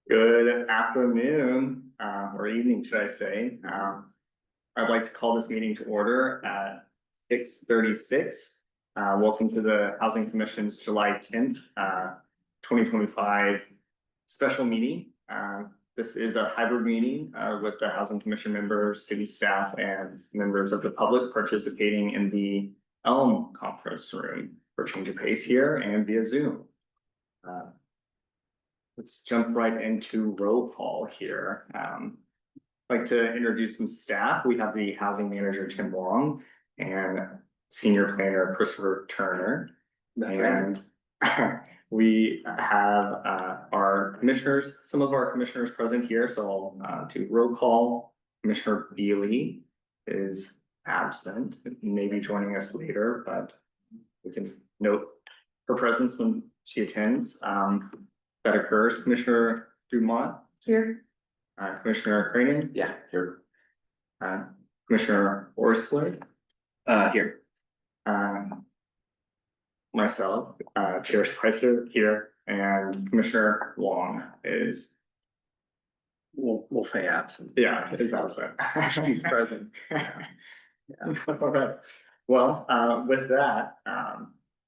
Good afternoon, or evening, should I say. I'd like to call this meeting to order at 6:36. Welcome to the Housing Commission's July 10th, 2025 special meeting. This is a hybrid meeting with the Housing Commission members, city staff, and members of the public participating in the Elm conference room for change of pace here and via Zoom. Let's jump right into roll call here. I'd like to introduce some staff. We have the housing manager, Tim Wong, and senior planner, Christopher Turner. And we have our commissioners, some of our commissioners present here. So I'll do roll call. Commissioner Beely is absent, maybe joining us later, but we can note her presence when she attends. That occurs. Commissioner Dumont Here. Commissioner Craning. Yeah, here. Commissioner Orsler. Here. Myself, Chair Spicer here, and Commissioner Wong is, We'll say absent. yeah, is absent. She's present. All right. Well, with that,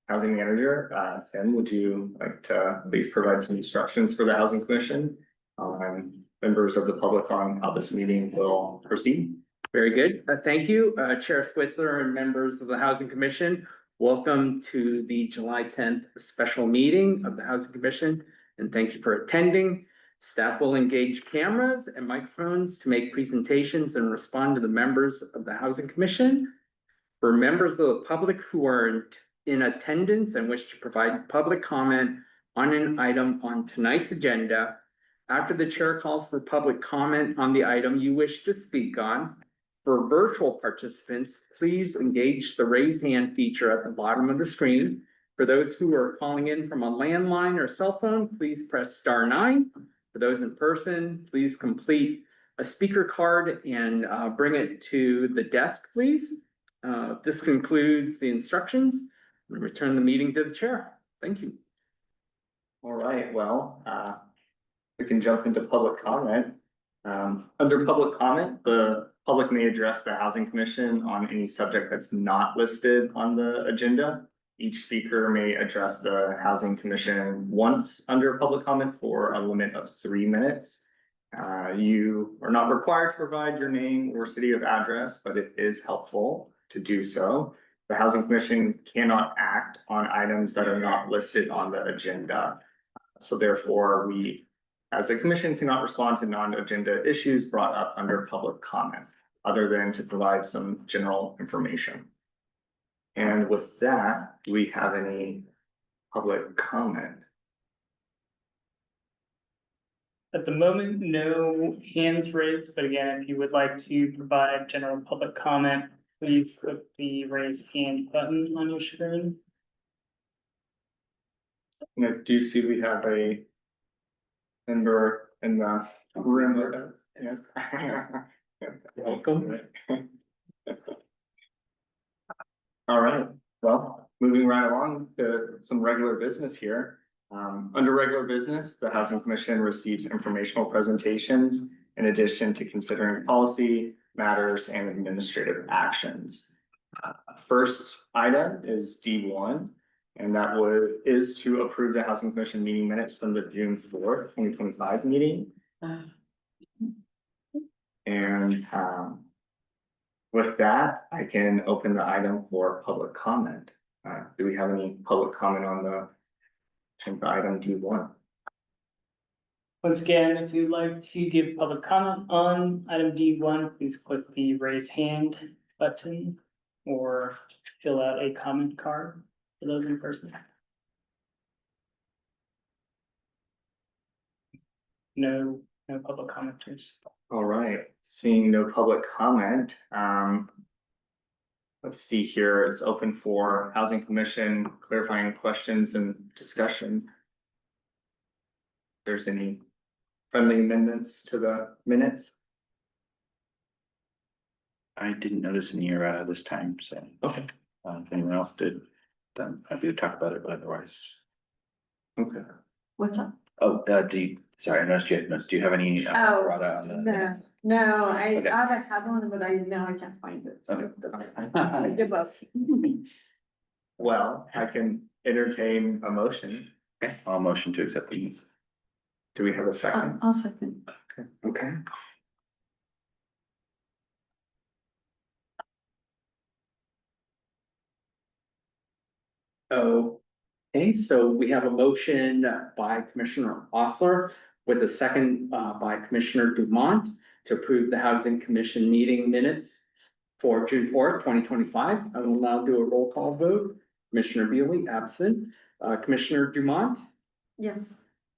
Housing Manager, Tim, would you like to please provide some instructions for the Housing Commission on members of the public on how this meeting will proceed? Very good. Thank you, Chair Switzer and members of the Housing Commission. Welcome to the July 10th special meeting of the Housing Commission, and thank you for attending. Staff will engage cameras and microphones to make presentations and respond to the members of the Housing Commission. For members of the public who are in attendance and wish to provide public comment on an item on tonight's agenda, after the chair calls for public comment on the item you wish to speak on, for virtual participants, please engage the raise hand feature at the bottom of the screen. For those who are calling in from a landline or cell phone, please press *9. For those in person, please complete a speaker card and bring it to the desk, please. This concludes the instructions. I'm going to return the meeting to the chair. Thank you. All right, well, we can jump into public comment. Under public comment, the public may address the Housing Commission on any subject that's not listed on the agenda. Each speaker may address the Housing Commission once under public comment for a limit of 3 minutes. You are not required to provide your name or city of address, but it is helpful to do so. The Housing Commission cannot act on items that are not listed on the agenda. So therefore, we, as a commission, cannot respond to non-agenda issues brought up under public comment, other than to provide some general information. And with that, do we have any public comment? At the moment, no hands raised, but again, if you would like to provide general public comment, please click the raise hand button on your screen. And I do see we have a member in the room with us. Yes. Welcome. All right, well, moving right along to some regular business here. Under regular business, the Housing Commission receives informational presentations in addition to considering policy matters and administrative actions. First item is D1, and that is to approve the Housing Commission meeting minutes from the June 4th, 2025 meeting. And with that, I can open the item for public comment. Do we have any public comment on the item D1? Once again, if you'd like to give public comment on item D1, please click the raise hand button or fill out a comment card for those in person. No public commenters. All right, seeing no public comment. Let's see here, it's open for Housing Commission clarifying questions and discussion. If there's any friendly amendments to the minutes? I didn't notice any errata this time, so. Okay. If anyone else did, then happy to talk about it, but otherwise. Okay. What's up? Oh, sorry, I noticed you had notes. Do you have any? Oh, Errata on the No, minutes? no, I Okay. ought to have one, but I can't find it. so Okay. it doesn't- I give up. Well, I can entertain a motion. Okay, I'll motion to accept the minutes. Do we have a second? I'll second. Okay. Okay, so we have a motion by Commissioner Osler with a second by Commissioner Dumont to approve the Housing Commission meeting minutes for June 4th, 2025. I will now do a roll call vote. Commissioner Bealey absent, Commissioner Dumont, Yes.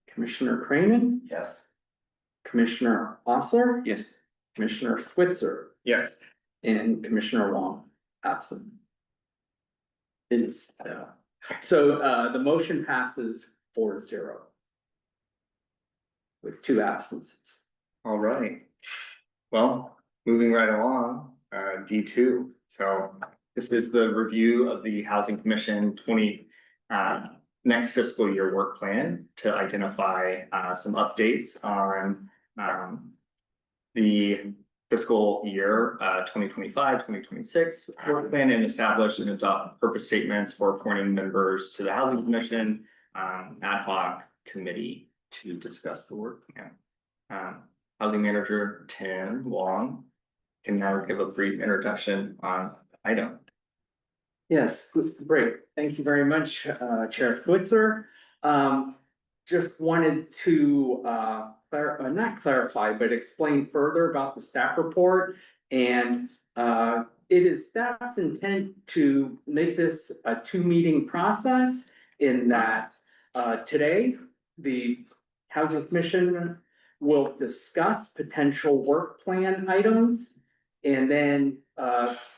Commissioner Cranen, Yes. Commissioner Osler, Yes. Commissioner Switzer, Yes. and Commissioner Wong absent. It's, so the motion passes 4-0. With 2 absences. All right. Well, moving right along, D2. So this is the review of the Housing Commission next fiscal year work plan to identify some updates on the fiscal year 2025-2026 work plan, and establish and adopt purpose statements for appointing members to the Housing Commission ad hoc committee to discuss the work plan. Housing Manager Tim Wong can now give a brief introduction on the item. Yes, great. Thank you very much, Chair Switzer. Just wanted to not clarify, but explain further about the staff report. And it is staff's intent to make this a 2-meeting process in that today, the Housing Commission will discuss potential work plan items. And then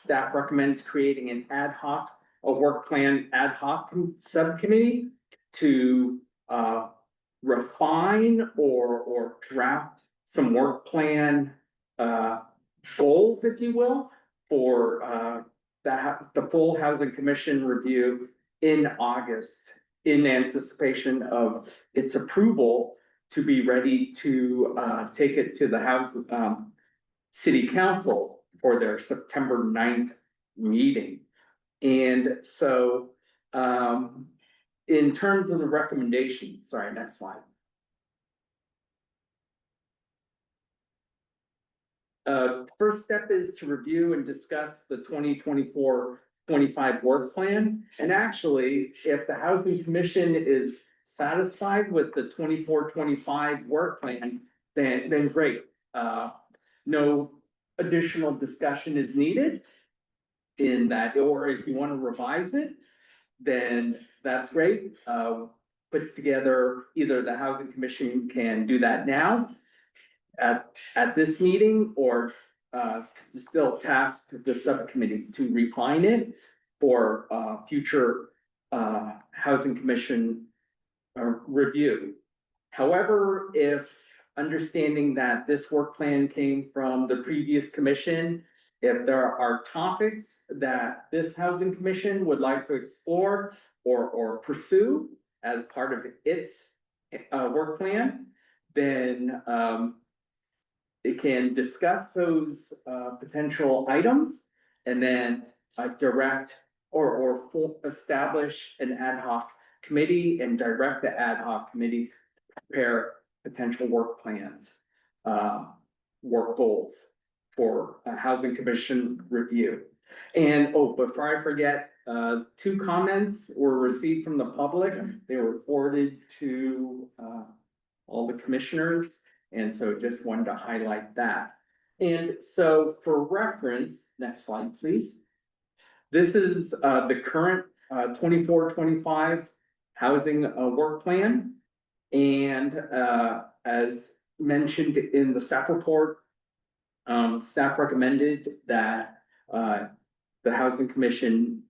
staff recommends creating a work plan ad hoc subcommittee to refine or draft some work plan goals, if you will, for the full Housing Commission review in August, in anticipation of its approval to be ready to take it to the City Council for their September 9th meeting. And so in terms of the recommendation, sorry, next slide. First step is to review and discuss the 2024-25 work plan. And actually, if the Housing Commission is satisfied with the 24-25 work plan, then great. No additional discussion is needed in that, or if you want to revise it, then that's great. Put together, either the Housing Commission can do that now at this meeting, or still task the subcommittee to refine it for future Housing Commission review. However, if understanding that this work plan came from the previous commission, if there are topics that this Housing Commission would like to explore or pursue as part of its work plan, then it can discuss those potential items and then direct or establish an ad hoc committee and direct the ad hoc committee to prepare potential work plans, work goals for a Housing Commission review. And before I forget, 2 comments were received from the public. They were forwarded to all the commissioners. And so just wanted to highlight that. And so for reference, next slide, please. This is the current 24-25 housing work plan. And as mentioned in the staff report, staff recommended that the Housing Commission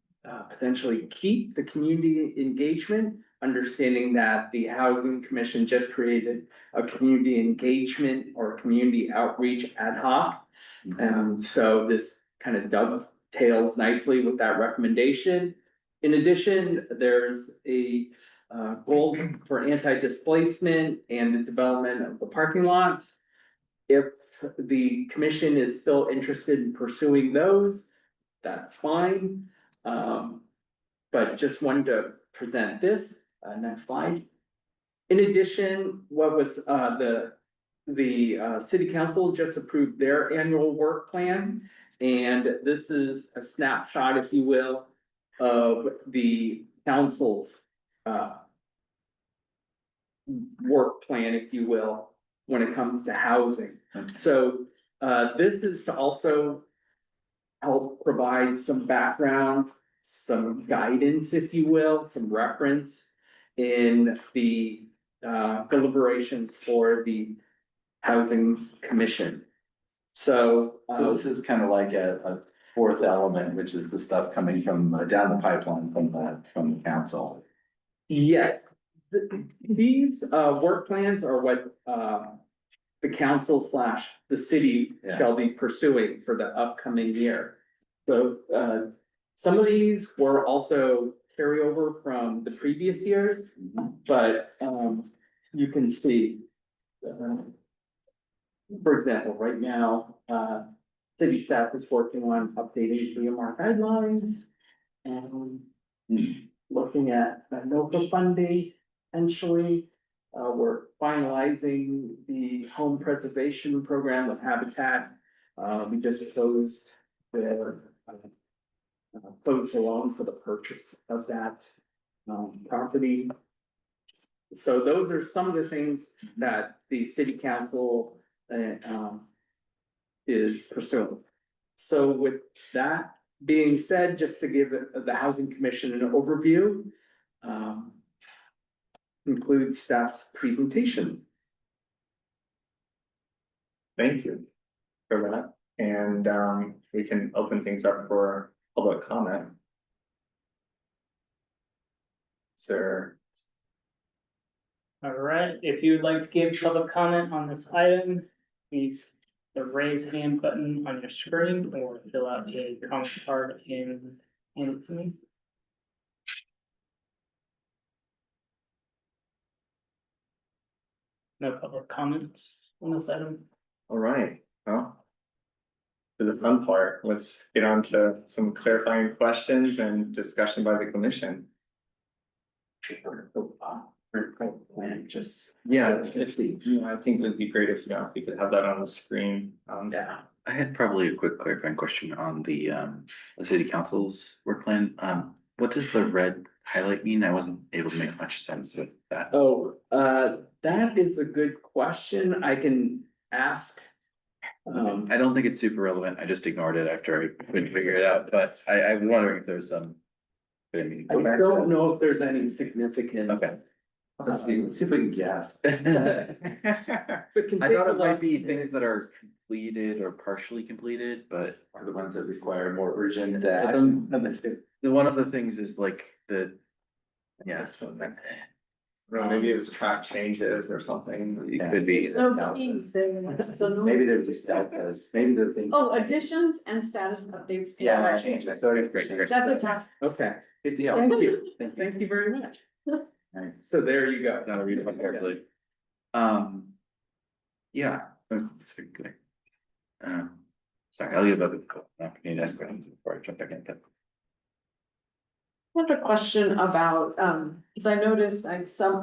potentially keep the community engagement, understanding that the Housing Commission just created a community engagement or community outreach ad hoc. So this kind of dovetails nicely with that recommendation. In addition, there's a goals for anti-displacement and the development of the parking lots. If the commission is still interested in pursuing those, that's fine. But just wanted to present this, next slide. In addition, what was, the city council just approved their annual work plan. And this is a snapshot, if you will, of the council's, work plan, if you will, when it comes to housing. So, this is to also help provide some background, some guidance, if you will, some reference in the deliberations for the Housing Commission. So. So this is kind of like a fourth element, which is the stuff coming from down the pipeline from the council. Yes, these work plans are what the council / the city Yeah. shall be pursuing for the upcoming year. So some of these were also carryover from the previous years, but you can see. For example, right now, city staff is working on updating DMR guidelines and looking at NOFA funding. Potentially, we're finalizing the home preservation program with Habitat. We just closed the loan for the purchase of that property. So those are some of the things that the city council is pursuing. So with that being said, just to give the Housing Commission an overview, includes staff's presentation. Thank you for that, and we can open things up for public comment. Sir, All right, if you would like to give public comment on this item, please the raise hand button on your screen or fill out a comment card and hand it to me. No public comments on this item. all right, well. To the fun part, let's get on to some clarifying questions and discussion by the commission. Plan, just. Yeah, I think it'd be great if we could have that on the screen. Yeah. I had probably a quick clarifying question on the city council's work plan. What does the red highlight mean? I wasn't able to make much sense of that. Oh, that is a good question. I can ask. I don't think it's super relevant. I just ignored it after I couldn't figure it out, but I'm wondering if there's some. I mean, I don't know if there's any significance. Okay. Let's see if we can guess. But can I take thought a it might look. be things that are completed or partially completed, but Are the ones that require more urgent them- action than the state. one of the things is like yeah. Or maybe it was track changes or something. It could be. So no. Maybe they're just deltas, maybe they're things. Oh, additions and status updates. Yeah, change. I thought it was Great, great. That's a tough. Okay, Good deal. thank you. Thank you very much. So there you go. Gotta read it carefully. Yeah, that's very good. Sorry, I'll give other people an opportunity to ask questions before I jump back in. I have a question about, cause I noticed I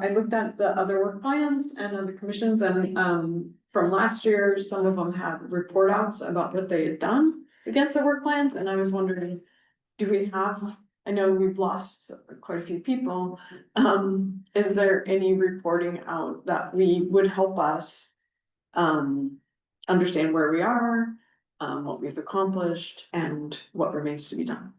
looked at the other work plans and other commissions and, from last year, some of them had report outs about what they had done against the work plans, and I was wondering, do we have, I know we've lost quite a few people. Is there any reporting out that would help us, understand where we are, what we've accomplished and what remains to be done?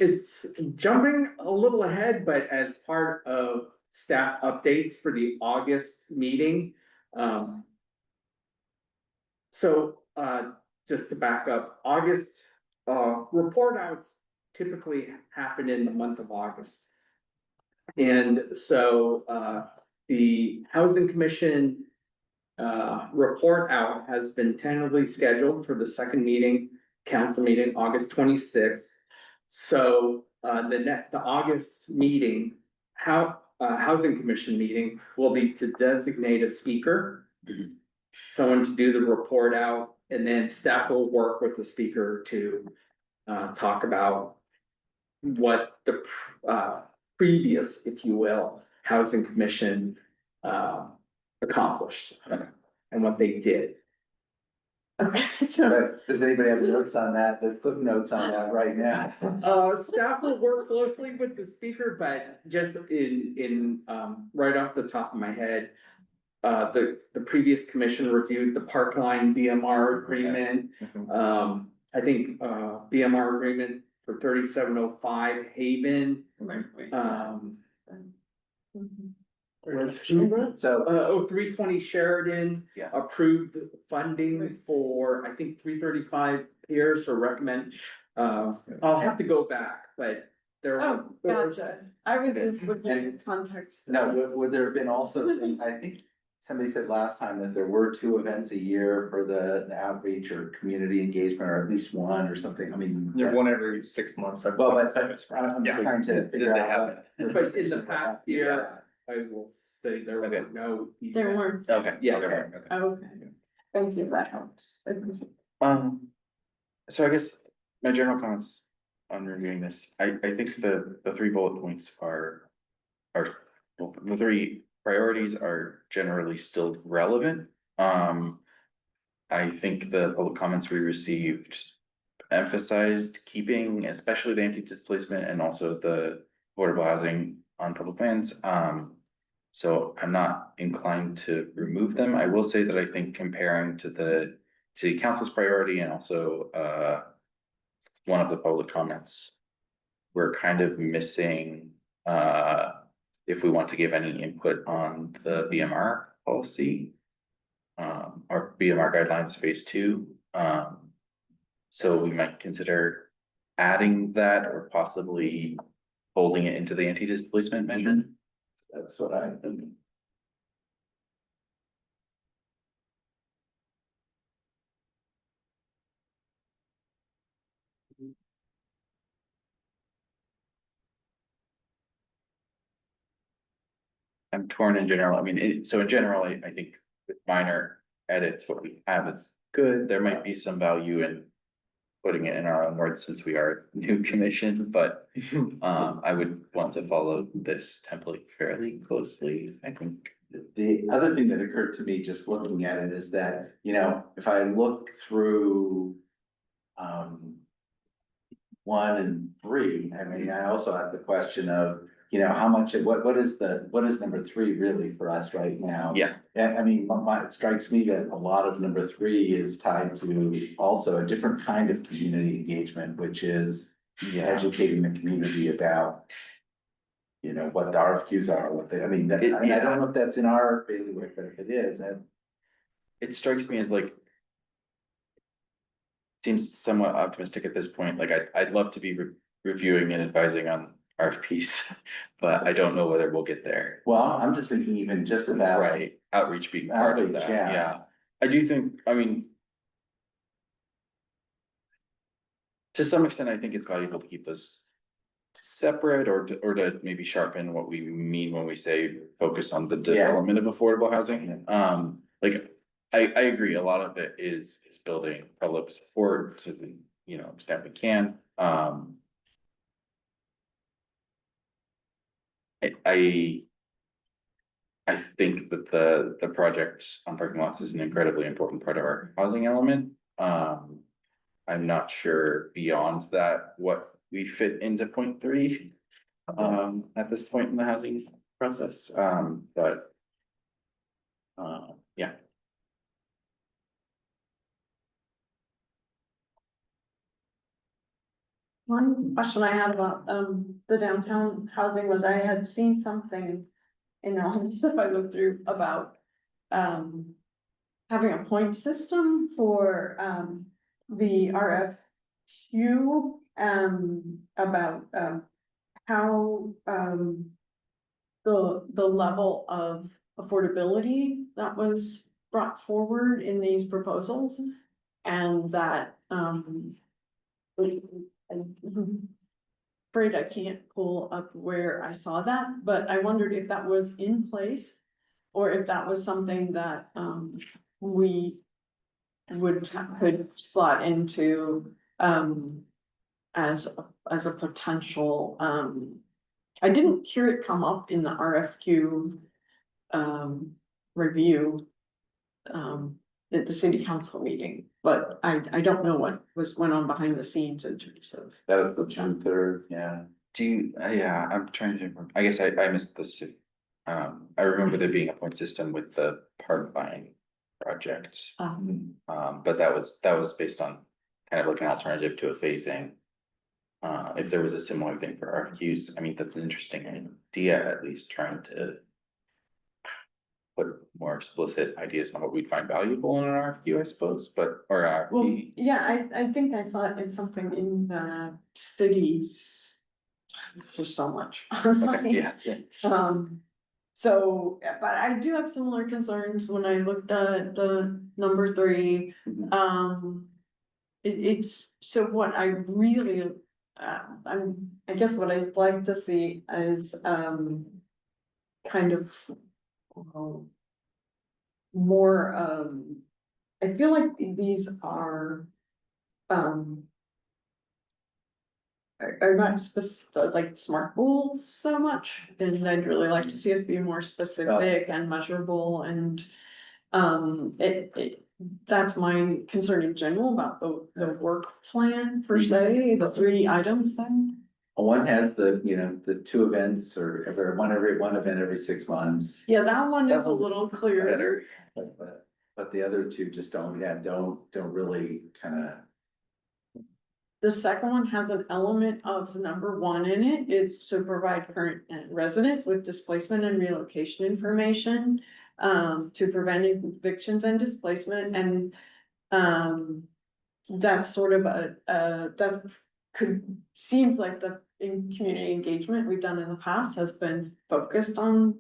It's jumping a little ahead, but as part of staff updates for the August meeting. So, just to back up, August, report outs typically happen in the month of August. And so, the Housing Commission, report out has been tentatively scheduled for the second meeting, council meeting, August 26th. So the August meeting, Housing Commission meeting will be to designate a speaker. Someone to do the report out, and then staff will work with the speaker to talk about what the previous, if you will, Housing Commission accomplished and what they did. Okay, so, But does anybody have notes on that, the clip notes on that right now? Staff will work closely with the speaker, but just in right off the top of my head. The previous commission reviewed the Parkline BMR agreement. I think BMR agreement for 3705 Haven. Was So, 320 Sheridan. Yeah. Approved funding for, I think, 335 Pierce or recommend. I'll have to go back, but there. oh, there was- gotcha, I was just looking at context. no, would there have been also, I think somebody said last time that there were 2 events a year for the outreach or community engagement, or at least one or something, I mean. There's one every 6 months. Well, but I'm just trying to Did figure they out. happen? what- But in the past year, I will say there Okay. were no. There weren't, Okay. Yeah. Okay. okay, thank you, that helps. So I guess my general comments on reviewing this, I think the 3 bullet points are. Well, the 3 priorities are generally still relevant. I think the public comments we received emphasized keeping, especially the anti-displacement and also the affordable housing on public lands. So I'm not inclined to remove them. I will say that I think comparing to the city council's priority and also one of the public comments, we're kind of missing if we want to give any input on the BMR policy. Or BMR guidelines phase 2. So we might consider adding that or possibly folding it into the anti-displacement measure. That's what I. I'm torn in general. I mean, so in general, I think with minor edits, what we have is good. There might be some value in putting it in our own words since we are a new commission, but I would want to follow this template fairly closely, I think. The other thing that occurred to me just looking at it is that, you know, if I look through. 1 and 3, I mean, I also have the question of, you know, how much, what is number 3 really for us right now? Yeah, I mean, it strikes me that a lot of number 3 is tied to also a different kind of community engagement, which is yeah. educating the community about. You know, what the RFQs are, what they, I mean, I don't know if that's in our bailiwick, but if it is, and It strikes me as like. Seems somewhat optimistic at this point, like I'd love to be reviewing and advising on RFPs, but I don't know whether we'll get there. well, I'm just thinking even just about. Right, outreach being part of Outreach, that, yeah. yeah. I do think, I mean. To some extent, I think it's valuable to keep those separate or to maybe sharpen what we mean when we say focus on the development of affordable housing. Like, I agree, a lot of it is building public support to the, you know, extent we can. I think that the projects on parking lots is an incredibly important part of our housing element. I'm not sure beyond that what we fit into point 3. At this point in the housing process, but. Yeah. One question I had about, the downtown housing was I had seen something in all the stuff I looked through about, having a point system for, the RFQ, about, how, the level of affordability that was brought forward in these proposals, and that, and afraid I can't pull up where I saw that, but I wondered if that was in place. Or if that was something that, we could slot into, as, as a potential, I didn't hear it come up in the RFQ, review. At the city council meeting, but I don't know what went on behind the scenes in terms of. That was the June 3rd, yeah. Do you, yeah, I'm trying to, I guess I missed this. I remember there being a point system with the park buying project. But that was based on kind of like an alternative to a phasing. If there was a similar thing for RFQs, I mean, that's an interesting idea, at least trying to put more explicit ideas on what we'd find valuable in an RFQ, I suppose, but, or Well, RFP. yeah, I think I saw it in something in the cities. There's so much. Okay, yeah. So, but I do have similar concerns when I looked at the number 3. Mhm. It's, so what I really, I guess what I'd like to see is, kind of. More, I feel like these are, are not like SMART goals so much, and I'd really like to see us be more specific and measurable and. That's my concern in general about the work plan per se, the 3 items then. One has the, the 2 events or one event every 6 months. Yeah, that one That is a one little looks clearer. better, but the other 2 just don't really kinda. The second one has an element of number 1 in it, it's to provide current residents with displacement and relocation information. To prevent evictions and displacement and, that's sort of that seems like the in community engagement we've done in the past has been focused on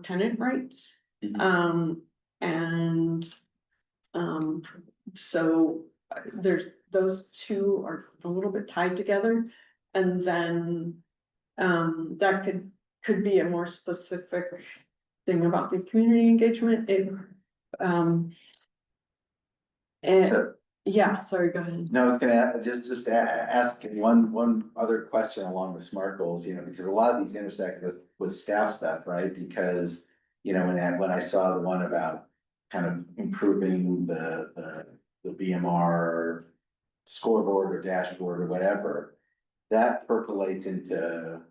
tenant rights. Mhm. And, so there's, those 2 are a little bit tied together. And then, that could be a more specific thing about the community engagement, and, So, yeah, sorry, go ahead. no, I was gonna ask one other question along the SMART goals, because a lot of these intersect with staff stuff, right? Because, when I saw the one about kind of improving the BMR scoreboard or dashboard or whatever, that percolates into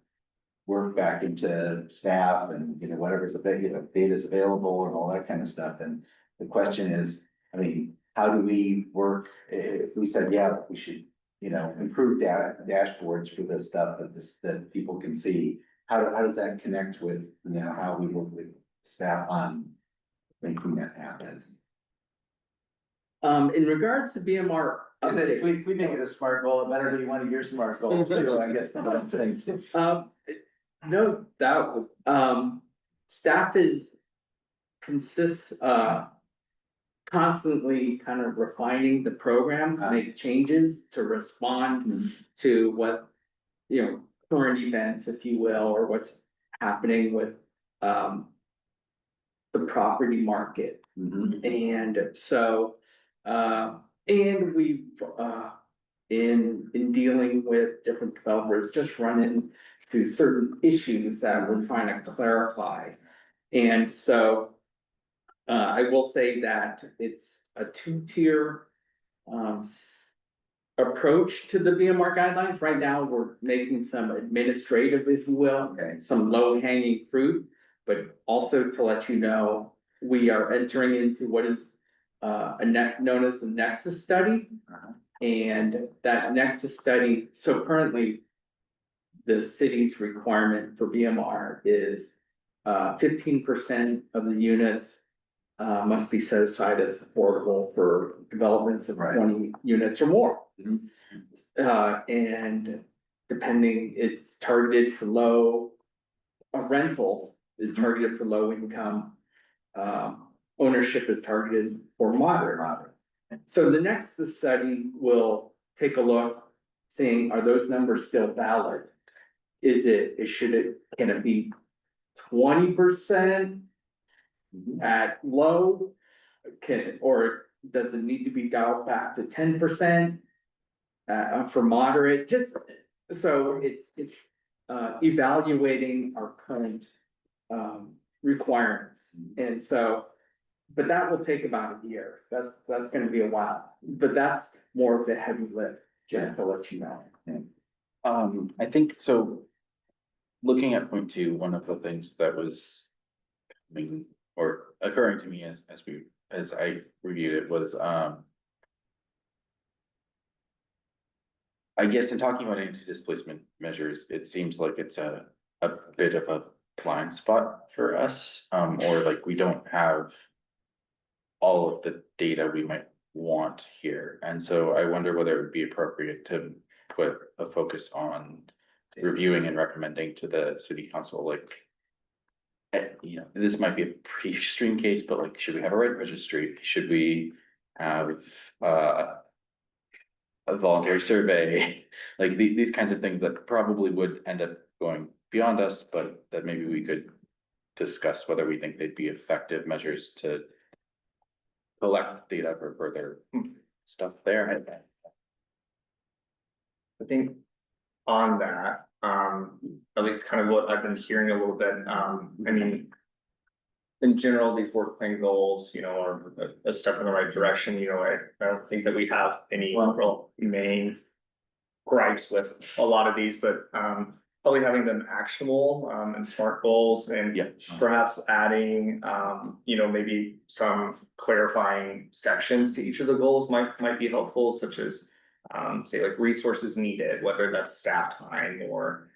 work back into staff and, whatever's available, data's available and all that kind of stuff. And the question is, I mean, how do we work, if we said, yeah, we should, improve dashboards for this stuff that people can see. How does that connect with, how we work with staff on making that happen? In regards to BMR. If we make it a SMART goal, it better be one of your SMART goals too, I guess, that's what I'm saying. No, that, staff consists, constantly kind of refining the program, to make changes to respond to what, current events, if you will, or what's happening with, the property market. And so, and we've, in dealing with different developers, just run into certain issues that we're trying to clarify. And so, I will say that it's a 2-tier, approach to the BMR guidelines. Right now, we're making some administrative, if you will, some low-hanging fruit. But also to let you know, we are entering into what is known as the Nexus study. And that Nexus study, so currently, the city's requirement for BMR is 15% of the units must be set aside as affordable for developments of 20 units or more. And depending, it's targeted for low, a rental is targeted for low income. Ownership is targeted for moderate. So the next study will take a look saying, are those numbers still valid? Can it be 20% at low? Or does it need to be dialed back to 10%? For moderate, just, so it's evaluating our current requirements, and so. But that will take about a year, that's gonna be a while, but that's more of the heavy lift, just to let you know. I think so. Looking at point two, one of the things that was coming or occurring to me as I reviewed it was, I guess in talking about anti-displacement measures, it seems like it's a bit of a blind spot for us, or like we don't have all of the data we might want here. And so I wonder whether it would be appropriate to put a focus on reviewing and recommending to the city council, like, you know, this might be a pretty extreme case, but like, should we have a right registry? Should we have a voluntary survey? Like these kinds of things that probably would end up going beyond us, but that maybe we could discuss whether we think they'd be effective measures to collect data for further stuff there. I think on that, at least kind of what I've been hearing a little bit, I mean. In general, these work plan goals, you know, are a step in the right direction, you know, I don't think that we have any real main. Gripes with a lot of these, but probably having them actionable and SMART goals and Yeah. perhaps adding you know, maybe some clarifying sections to each of the goals might be helpful, such as say like resources needed, whether that's staff time or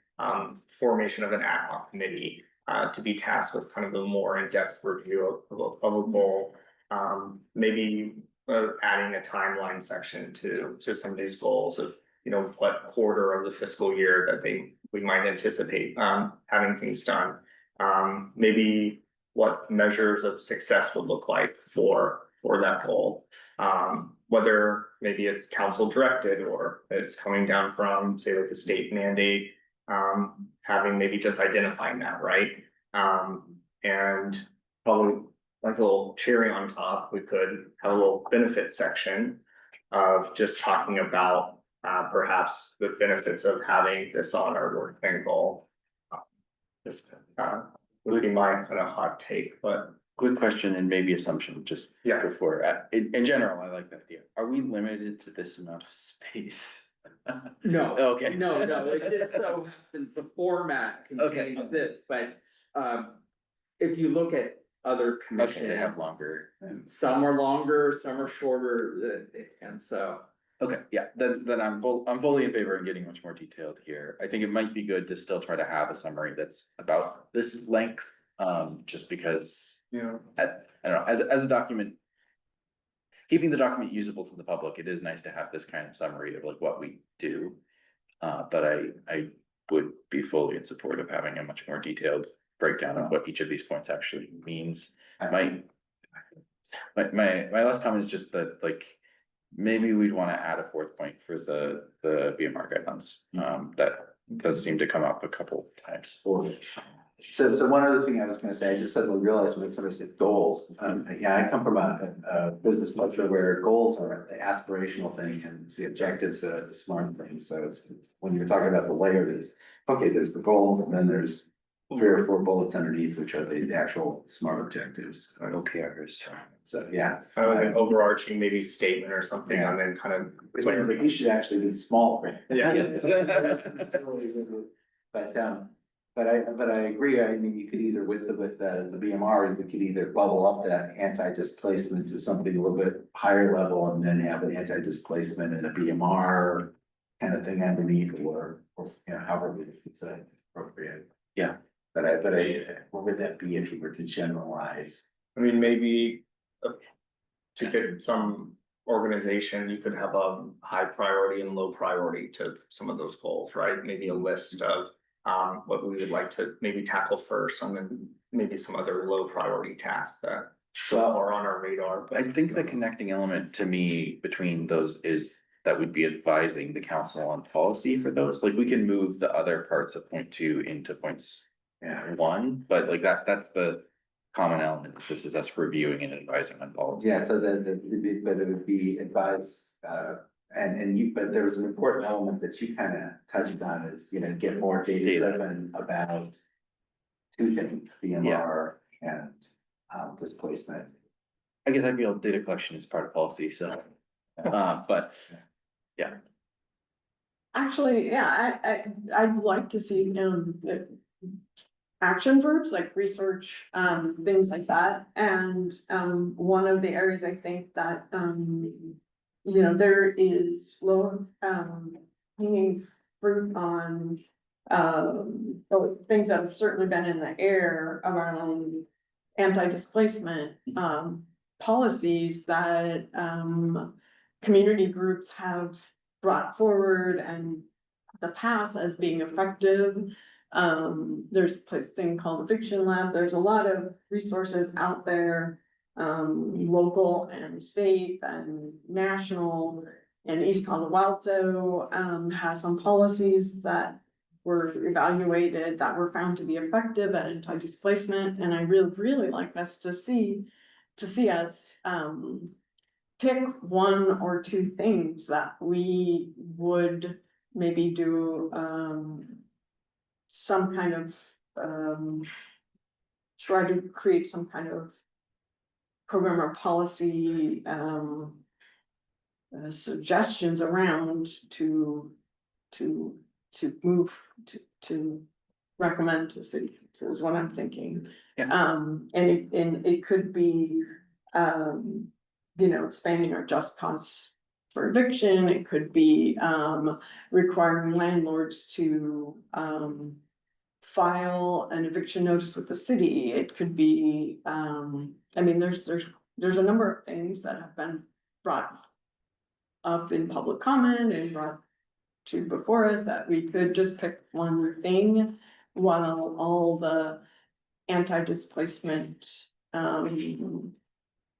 formation of an ad hoc committee to be tasked with kind of a more in-depth review of a goal. Maybe adding a timeline section to some of these goals of, you know, what quarter of the fiscal year that we might anticipate having things done. Maybe what measures of success would look like for that goal. Whether maybe it's council directed or it's coming down from, say, like a state mandate. Having maybe just identifying that, right? And probably like a little cherry on top, we could have a little benefit section of just talking about perhaps the benefits of having this on our work plan goal. This would be my kind of hot take, but Quick question and maybe assumption, just Yeah. before, in general, I like that idea. Are we limited to this amount of space? No. Okay. No, it just so happens the format Okay. contains this, but if you look at other Okay, they have commissions, longer. some are longer, some are shorter, and so. Okay, yeah, then I'm fully in favor of getting much more detailed here. I think it might be good to still try to have a summary that's about this length. Just because, you know, I don't know, as a document. Keeping the document usable to the public, it is nice to have this kind of summary of like what we do. But I would be fully in support of having a much more detailed breakdown of what each of these points actually means. My last comment is just that, like, maybe we'd wanna add a fourth point for the BMR guidelines. That does seem to come up a couple times. So one other thing I was gonna say, I just suddenly realized when somebody said goals, yeah, I come from a business culture where goals are the aspirational thing and it's the objectives that are the smart things. So it's when you're talking about the layered, it's, okay, there's the goals and then there's 3 or 4 bullets underneath, which are the actual smart objectives or OKRs. So, yeah. kind of like an overarching maybe statement or something, and then kind of. We should actually be smaller. Yeah. But I agree, I mean, you could either with the BMR, you could either bubble up that anti-displacement to something a little bit higher level and then have an anti-displacement and a BMR kind of thing underneath or, you know, however it's appropriate. Yeah. But what would that be if you were to generalize? I mean, maybe to get some organization, you could have a high priority and low priority to some of those goals, right? Maybe a list of what we would like to maybe tackle first, and then maybe some other low priority tasks that still are on our radar. I think the connecting element to me between those is that would be advising the council on policy for those, like, we can move the other parts of point two into points. One, but like that's the common element, this is us reviewing and advising on policy. Yeah, so but it would be advised, but there was an important element that you kind of touched on is, get more data driven about two things, BMR and displacement. I guess I feel data collection is part of policy, so, but, yeah. Actually, yeah, I'd like to see, action verbs like research, things like that. And, one of the areas I think that, there is low, hanging fruit on, things that have certainly been in the air around anti-displacement, policies that, community groups have brought forward and the past as being effective. There's a thing called Eviction Lab. There's a lot of resources out there, local and state and national. And East Palo Alto, has some policies that were evaluated that were found to be effective at anti-displacement. And I really like us to see us, pick one or two things that we would maybe do, some kind of, try to create some kind of program or policy, suggestions around to move, to recommend to city council is what I'm thinking. Yeah. And it could be, expanding our just cause for eviction. It could be, requiring landlords to, file an eviction notice with the city. It could be, there's a number of things that have been brought up in public comment and brought to before us that we could just pick one thing while all the anti-displacement,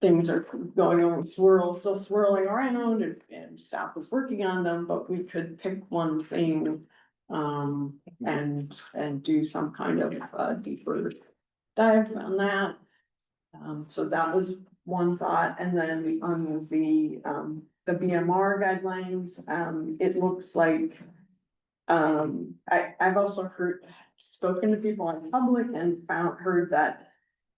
things are going on, still swirling around and staff is working on them, but we could pick one thing. And do some kind of deeper dive on that. So that was one thought, and then on the BMR guidelines, it looks like. I've also spoken to people in public and heard that,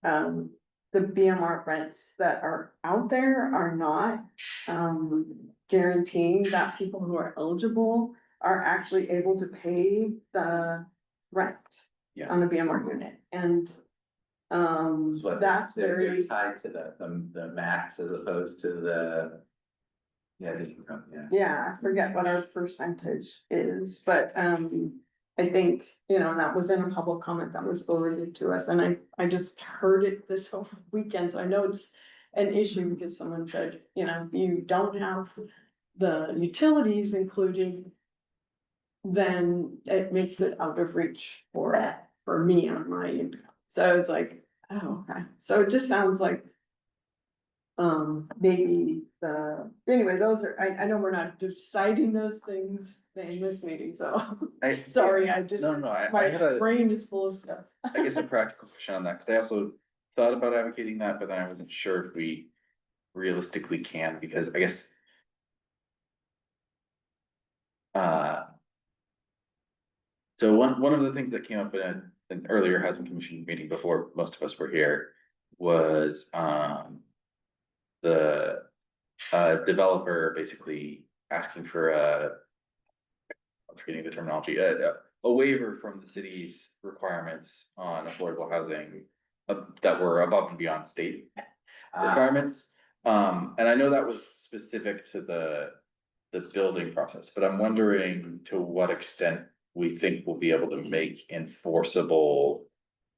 the BMR rents that are out there are not, guaranteeing that people who are eligible are actually able to pay the rent. Yeah. On a BMR unit, and, So that's they're very, tied to the max as opposed to the. Yeah, yeah, I forget what our percentage is, but, I think, that was in a public comment that was forwarded to us, and I just heard it this whole weekend, so I know it's an issue because someone said, if you don't have the utilities included, then it makes it out of reach for me on my income. So I was like, oh, okay, so it just sounds like. Maybe anyway, those are, I know we're not deciding those things in this meeting, so, sorry, I just, No, I my had a, brain is full of stuff. I guess a practical question on that, because I also thought about advocating that, but then I wasn't sure if we realistically can, because I guess. So one of the things that came up in an earlier housing commission meeting before most of us were here was, the developer basically asking for I'm forgetting the terminology, a waiver from the city's requirements on affordable housing that were above and beyond state requirements. And I know that was specific to the building process, but I'm wondering to what extent we think we'll be able to make enforceable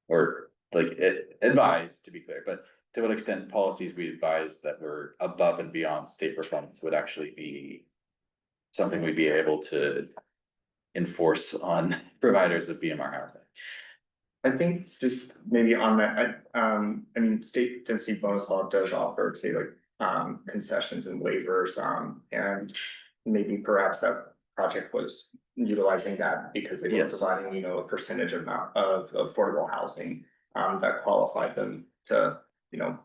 or like advised, to be clear, but to what extent policies we advise that were above and beyond state requirements would actually be something we'd be able to enforce on providers of BMR housing. I think just maybe on that, state density bonus law does offer, say, like, concessions and waivers, and maybe perhaps that project was utilizing that because they were Yes. providing, you know, a percentage amount of affordable housing. That qualified them to, you know.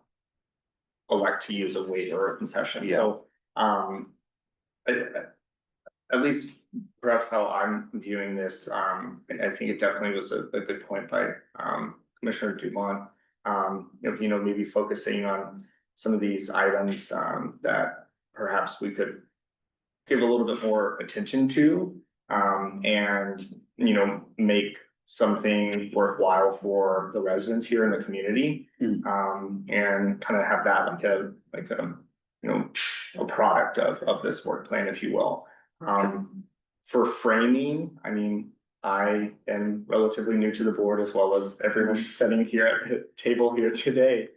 Elect to use a waiver or concession, so, at least perhaps how I'm viewing this, and I think it definitely was a good point by, Commissioner Dumont. You know, maybe focusing on some of these items, that perhaps we could give a little bit more attention to, and, you know, make something worthwhile for the residents here in the community. And kind of have that like a, you know, a product of this work plan, if you will. For framing, I mean, I am relatively new to the board as well as everyone sitting here at the table here today.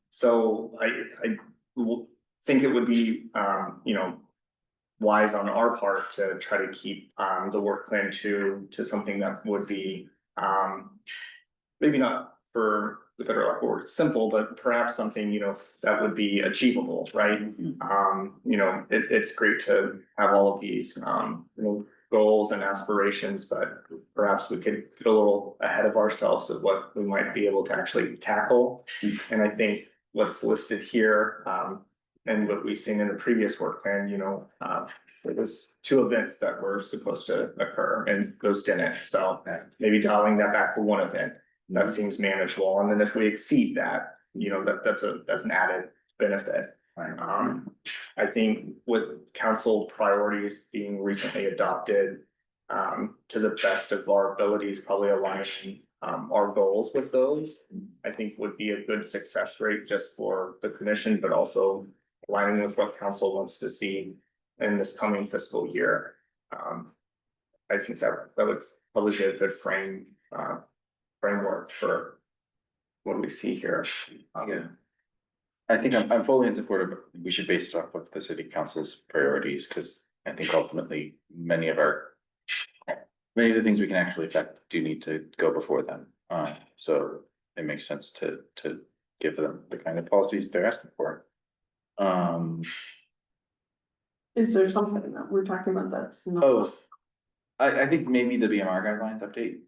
So I think it would be, you know, wise on our part to try to keep, the work plan to something that would be, maybe not for the better lack of words, simple, but perhaps something, you know, that would be achievable, right? You know, it's great to have all of these, you know, goals and aspirations, but perhaps we could get a little ahead of ourselves of what we might be able to actually tackle. And I think what's listed here, and what we've seen in the previous work plan, you know, there was 2 events that were supposed to occur and those didn't, so maybe dialing that back to 1 event. That seems manageable, and then if we exceed that, you know, that's an added benefit. I think with council priorities being recently adopted, to the best of our abilities, probably aligning, our goals with those, I think would be a good success rate just for the commission, but also aligning with what council wants to see in this coming fiscal year. I think that would probably be a good framework for what we see here. Yeah. I think I'm fully in support of, we should base it off of the city council's priorities, because I think ultimately many of the things we can actually affect do need to go before them. So it makes sense to give them the kind of policies they're asking for. Is there something that we're talking about that's not? Oh, I think maybe the BMR guidelines update.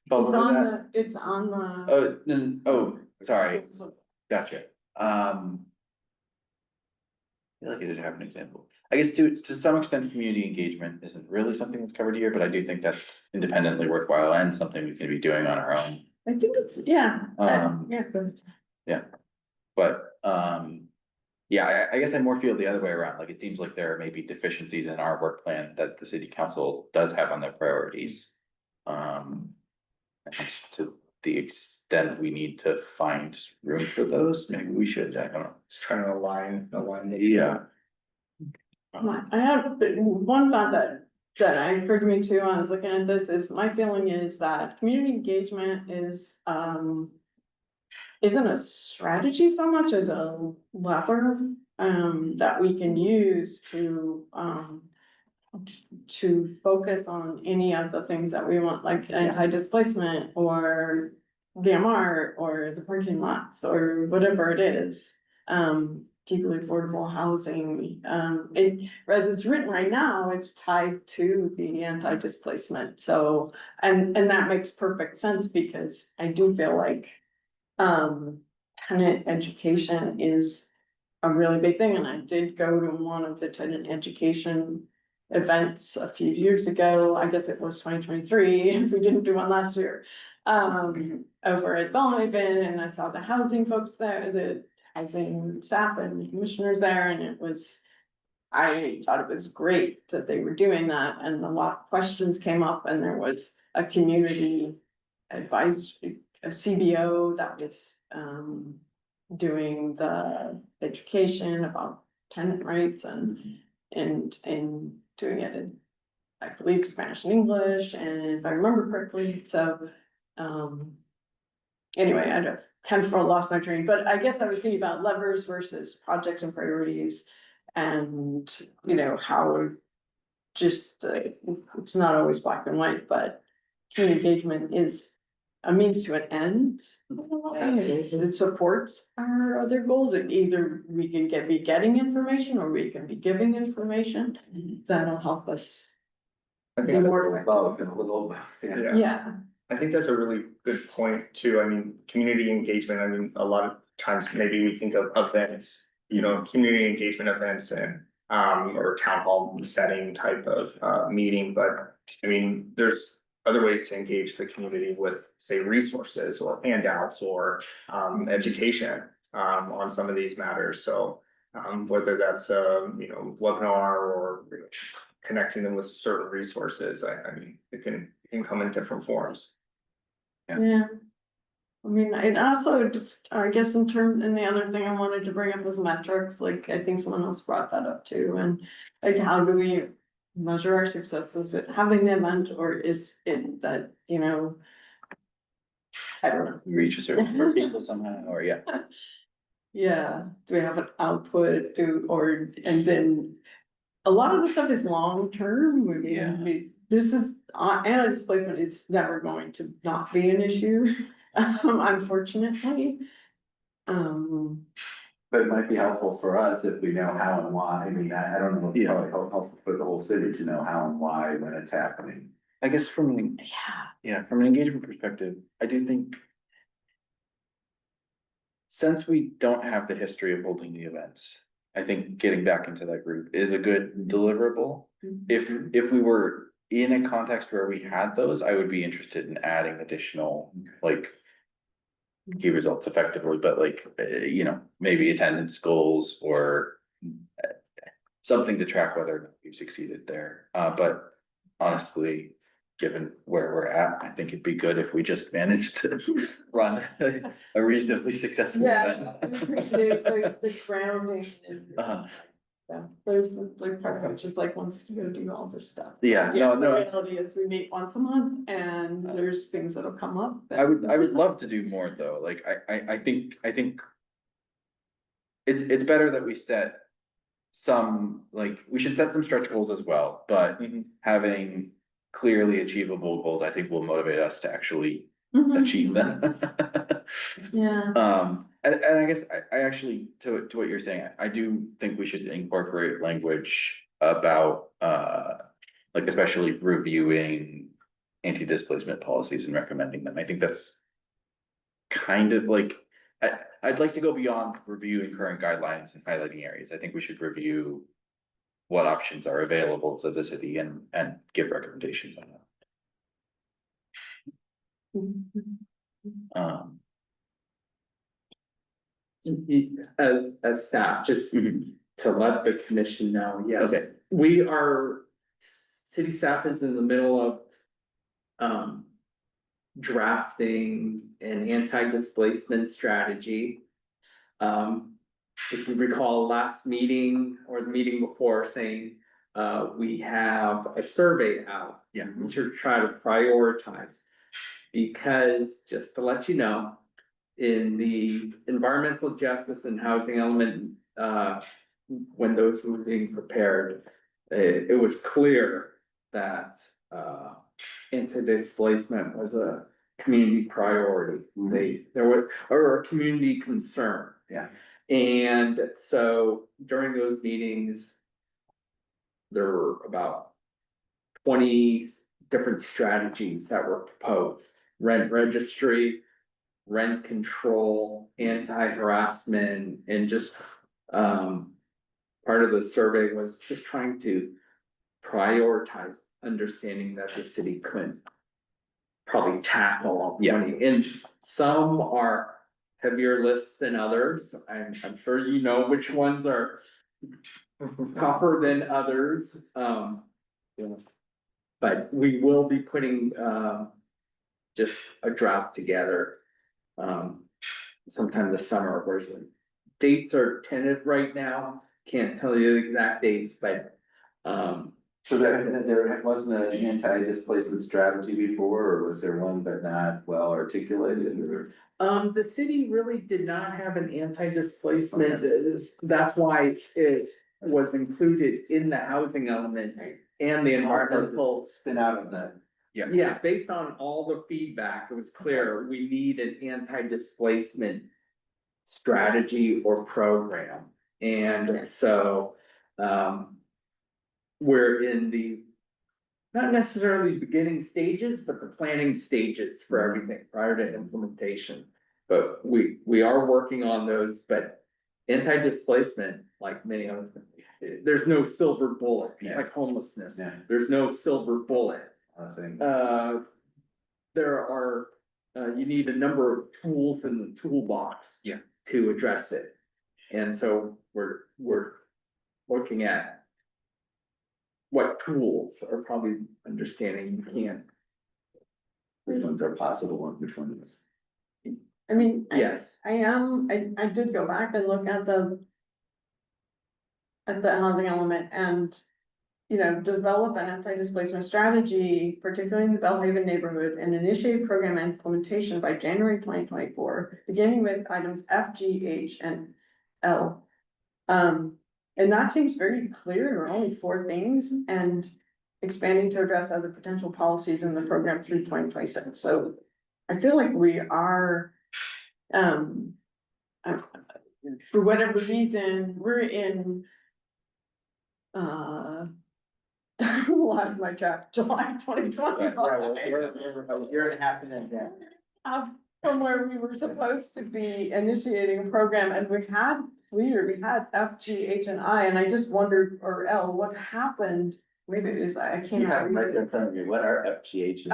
Follow It's on that. it's on the. Oh, sorry, gotcha. I feel like I did have an example. I guess to some extent, community engagement isn't really something that's covered here, but I do think that's independently worthwhile and something we can be doing on our own. I think it's, yeah. Um, Yeah. But, yeah, I guess I more feel the other way around, like it seems like there are maybe deficiencies in our work plan that the city council does have on their priorities. I guess to the extent we need to find room for those, maybe we should, I don't know. Just trying to align. Yeah. I have one thought that occurred to me too, when I was looking at this, is my feeling is that community engagement is, isn't a strategy so much as a lever, that we can use to focus on any of the things that we want, like anti-displacement or VMR or the parking lots or whatever it is. Deeply affordable housing, as it's written right now, it's tied to the anti-displacement, so, and that makes perfect sense, because I do feel like. Tenant education is a really big thing, and I did go to one of the tenant education events a few years ago. I guess it was 2023, if we didn't do one last year. Over at Bellhaven, and I saw the housing folks there, the housing staff and commissioners there, and I thought it was great that they were doing that, and a lot of questions came up, and there was a community advisory, a CBO that was, doing the education about tenant rights and doing it in, I believe, Spanish and English, and if I remember correctly, so, anyway, I kind of lost my train, but I guess I was thinking about levers versus projects and priorities, and, you know, how just, it's not always black and white, but community engagement is a means to an end. It supports our other goals, and either we can be getting information or we can be giving information. That'll help us. I be think, more Both and a little, yeah. yeah, Yeah, I think that's a really good point too. I mean, community engagement, I mean, a lot of times maybe we think of events, you know, community engagement events and or town hall setting type of meeting, but I mean, there's other ways to engage the community with, say, resources or handouts or education on some of these matters. So whether that's you know, webinar or connecting them with certain resources, I mean, it can come in different forms. yeah. I mean, and also just, I guess and the other thing I wanted to bring up was metrics, like, I think someone else brought that up too, and like, how do we measure our success? Is it having the event, or is it that, you know? I don't know. Reach a certain number of people somehow, or yeah. Yeah, do we have an output, and then a lot of the stuff is long-term, Yeah. this is, anti-displacement is never going to not be an issue, unfortunately. But it might be helpful for us if we know how and why. I mean, I don't know, it's Yeah. probably helpful for the whole city to know how and why when it's happening. I guess from an, Yeah. from an engagement perspective, I do think. Since we don't have the history of holding the events, I think getting back into that group is a good deliverable. If we were in a context where we had those, I would be interested in adding additional, like. Key results effectively, but like, you know, maybe attendance goals or. Something to track whether or not we've succeeded there, but honestly. Given where we're at, I think it'd be good if we just managed to run a reasonably successful Yeah, I event. appreciate the grounding and, Uh-huh. yeah, there's like part of it just like wants to go do all this stuff. Yeah, Yeah, no, the no, reality is we meet once a month and there's things that'll come up. I would love to do more though, like, I think. It's better that we set some, like, we should set some stretch goals as well, but having clearly achievable goals, I think will motivate us to actually Mhm. achieve them. Yeah, And I guess I actually, to what you're saying, I do think we should incorporate language about, like especially reviewing anti-displacement policies and recommending them. I think that's kind of like, I'd like to go beyond reviewing current guidelines and highlighting areas. I think we should review what options are available to the city and give recommendations on that. As staff, just Mhm. to let the commission know, yes, Okay. city staff is in the middle of. Drafting an anti-displacement strategy. If you recall last meeting or the meeting before saying, we have a survey out. Yeah. To try to prioritize. Because just to let you know, in the environmental justice and housing element, when those were being prepared, it was clear that, anti-displacement was a community priority. There were, or a community concern. Yeah. And so during those meetings, there were about 20 different strategies that were proposed: rent registry, rent control, anti-harassment, and just, part of the survey was just trying to prioritize understanding that the city couldn't probably tackle all 20, and some are heavier lifts than others. I'm sure you know which ones are tougher than others, but we will be putting, just a draft together, sometime this summer, where the dates are tentative right now, can't tell you the exact dates, but, So there wasn't an anti-displacement strategy before, or was there one but not well articulated or? the city really did not have an anti-displacement, that's why it was included in the housing element and the environmental. Spin out of that. Yeah, based on all the feedback, it was clear we need an anti-displacement strategy or program. And so, we're in the not necessarily beginning stages, but the planning stages for everything prior to implementation. But we are working on those, but anti-displacement, like many other things, there's no silver bullet, Yeah. like homelessness. Yeah. There's no silver bullet. I think. There are, you need a number of tools in the toolbox. Yeah. To address it. And so we're looking at what tools are probably understanding you can't. Which ones are possible and which ones? I mean, Yes, I did go back and look at the housing element and, you know, develop an anti-displacement strategy, particularly in the Bellhaven neighborhood, and initiate program implementation by January 2024, beginning with items F, G, H, and L. And that seems very clear, there are only 4 things, and expanding to address other potential policies in the program through 2026. So I feel like we are, for whatever reason, we're in, lost my track, July 2020. We're a year and a half in advance. From where we were supposed to be initiating a program, and we had F, G, H, and I, and I just wondered, or L, what happened? Maybe it was, I You can't. have them right there in front of you. What are FGH?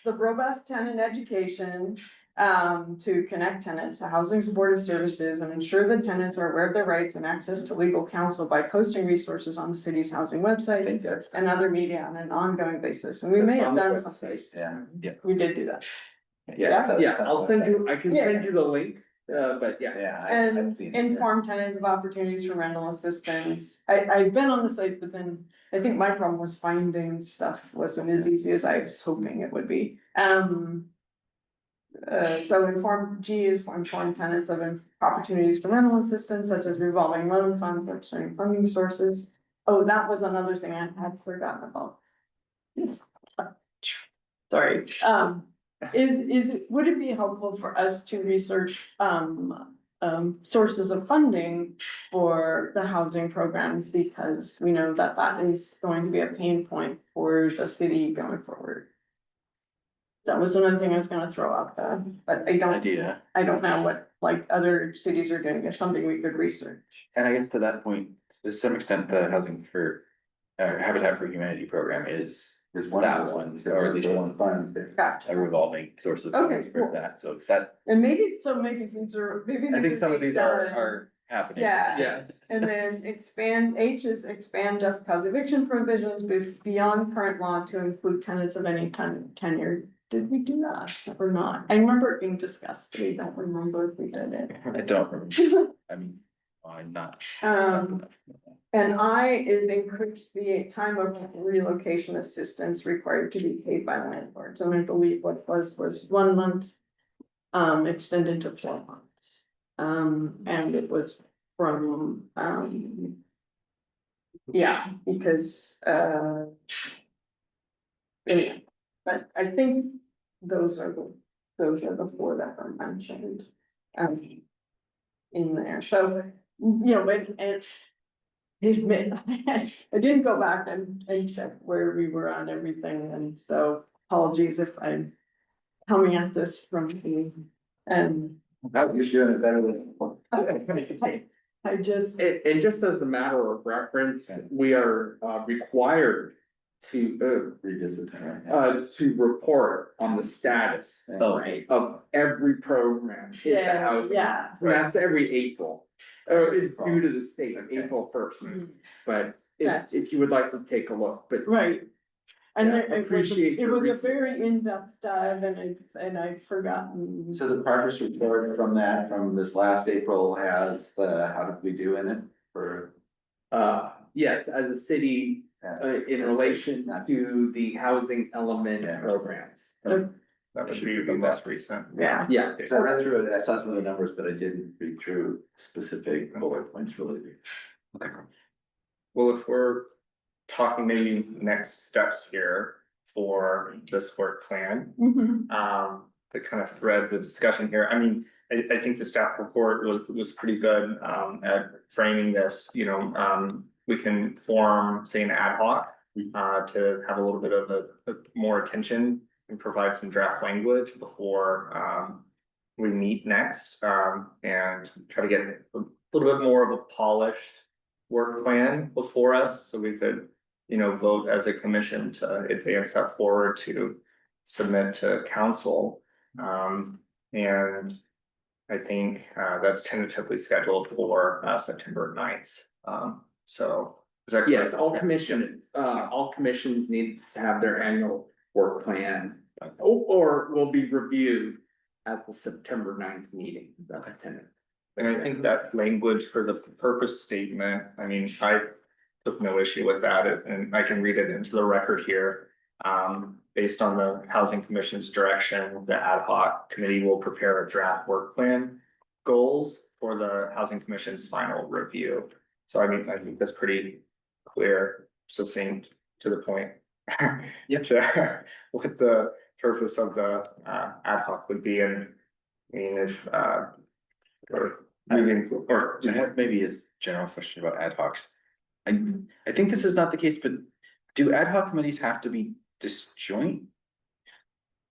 The robust tenant education, to connect tenants to housing supportive services and ensure that tenants are aware of their rights and access to legal counsel by posting resources on the city's housing I website think that's. and other media on an ongoing basis, and we may That's have on the done website. something. Yeah. We did do that. Yeah. yeah, I'll send you, I can Yeah. send you the link, but yeah. Yeah. I've And seen it. inform tenants of opportunities for rental assistance. I've been on the site, but then I think my problem was finding stuff wasn't as easy as I was hoping it would be. So G is for inform tenants of opportunities for rental assistance such as revolving loan funds or certain funding sources. Oh, that was another thing I had forgotten about. Sorry, would it be helpful for us to research, sources of funding for the housing programs? Because we know that that is going to be a pain point for the city going forward. That was another thing I was gonna throw out there, but I don't know what, like, other cities are doing, it's something we could research. And I guess to that point, to some extent, the housing for, Habitat for Humanity program is There's one that of those one, ones, or at least one fund. Gotcha. a revolving source of Okay, funds for cool. that, so that, And maybe these are, maybe. I think these some of being these are, done. are happening. Yeah. Yes. And then H is expand just cause eviction provisions beyond current law to include tenants of any tenure. Did we do that or not? I remember it being discussed, but I don't remember if we did it. I don't remember, I mean, I'm not. And I is increase the time of relocation assistance required to be paid by landlords, and I believe what was 1 month. Extended to 4 months, and it was from, yeah, because, anyway, but I think those are the 4 that were mentioned, in there, so, you know, and admit, I didn't go back and check where we were on everything, and so apologies if I'm coming at this from the, You're doing it better than. I just, And just as a matter of reference, we are required to Revisit that. to report on the status Oh, right, of every program in the yeah, housing. yeah. And that's every April, it's due to the state, April 1st, but Gotcha. if you would like to take a look, but. Right. And Yeah, it was, appreciate it your was a research. very in-depth dive, and I'd forgotten. So the progress report from that, from this last April has the, how did we do in it for? Yes, as a city, in relation to the housing element programs. That would be the most recent. Yeah, Yeah, So I read through it, I saw some of the numbers, but I didn't read through specific bullet points related. Well, if we're talking maybe next steps here, for this work plan. Mhm. To kind of thread the discussion here, I mean, I think the staff report was pretty good, at framing this, we can form, say, an ad hoc. To have a little bit of a more attention and provide some draft language before, we meet next, and try to get a little bit more of a polished work plan before us, so we could, vote as a commission to advance that forward to submit to council. And I think, that's tentatively scheduled for, September 9th. So. Is that Yes, correct? all commissions need to have their annual work plan, or will be reviewed at the September 9th meeting, that's tentative. And I think that language for the purpose statement, I mean, I took no issue with that, and I can read it into the record here. Based on the Housing Commission's direction, the ad hoc committee will prepare a draft work plan goals for the Housing Commission's final review. So I mean, I think that's pretty clear, succinct, to the point. Yeah. To what the purpose of the ad hoc would be, and I mean, if or moving, or I have maybe a general question about ad hocs. I think this is not the case, but do ad hoc committees have to be disjoint?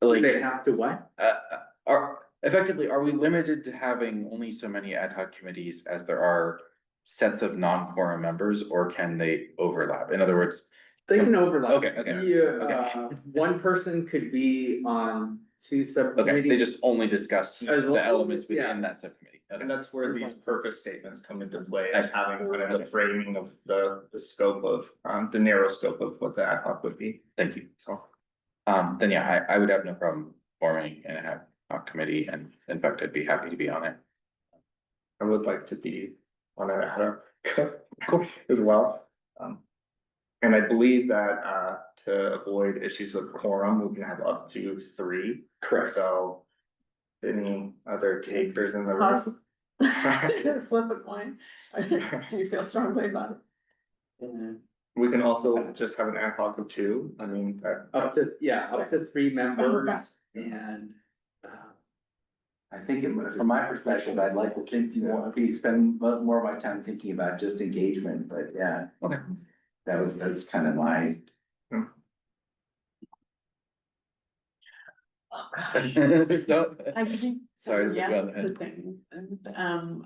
Like, They have to what? are we limited to having only so many ad hoc committees as there are sets of non-quorum members, or can they overlap? In other words, They can overlap. Okay. Yeah, one person could be on two okay, subcommittees. they just only discuss As the long- elements yeah. within that subcommittee. Okay. and that's where these purpose statements come into play, I as see. having kind of the framing of the scope of, the narrow scope of what the ad hoc would be, Thank you. so. Then yeah, I would have no problem forming an ad hoc committee, and in fact, I'd be happy to be on it. I would like to be on an ad hoc as well. And I believe that, to avoid issues with quorum, we can have up to 3. Correct. So. Any other takers in the room? Awesome. Flip a coin. Do you feel strongly about it? We can also just have an ad hoc of 2, I mean, Up to, yeah, up to 3 members and. I think from my perspective, I'd like to think more, spend more of my time thinking about just engagement, but yeah. Okay. That's kind of my. Oh, gosh. Don't- I keep Sorry to saying go on yes ahead. to things, and,